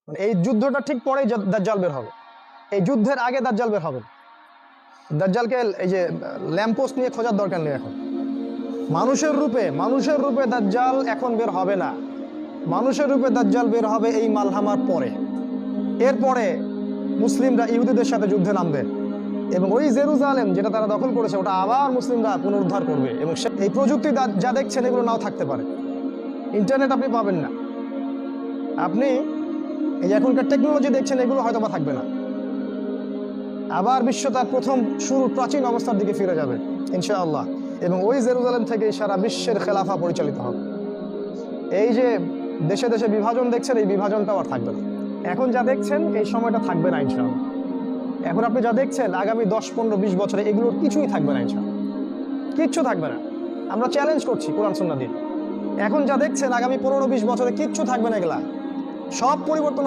মানে এই যুদ্ধটা ঠিক পরেই দাজ্জাল বের হবে, এই যুদ্ধের আগে দাজ্জাল বের হবে। দাজ্জালকে এই যে ল্যাম্পপোস্ট নিয়ে খোঁজার দরকার নেই। এখন মানুষের রূপে দাজ্জাল এখন বের হবে না। মানুষের রূপে দাজ্জাল বের হবে এই মালহামার পরে। এরপরে মুসলিমরা ইহুদিদের সাথে যুদ্ধে নামবে এবং ওই জেরুজালেম যেটা তারা দখল করেছে ওটা আবার মুসলিমরা পুনরুদ্ধার করবে। এবং এই প্রযুক্তি যা দেখছেন এগুলো নাও থাকতে পারে, ইন্টারনেট আপনি পাবেন না, আপনি এই যে এখনকার টেকনোলজি দেখছেন এগুলো হয়তো বা থাকবে না। আবার বিশ্ব তার প্রথম শুরুর প্রাচীন অবস্থার দিকে ফিরে যাবে ইনশাআল্লাহ, এবং ওই জেরুজালেম থেকে সারা বিশ্বের খেলাফা পরিচালিত হবে। এই যে দেশে দেশে বিভাজন দেখছেন এই বিভাজনটাও আর থাকবে না। এখন যা দেখছেন এই সময়টা থাকবে না ইনশাআল্লাহ। এখন আপনি যা দেখছেন আগামী 10-15-20 বছরে এগুলোর কিছুই থাকবে না ইনশাআল্লাহ, কিচ্ছু থাকবে না। আমরা চ্যালেঞ্জ করছি কোরআন সুন্নাহ দিয়ে। এখন যা দেখছেন আগামী 15-20 বছরে কিচ্ছু থাকবে না, এগুলা সব পরিবর্তন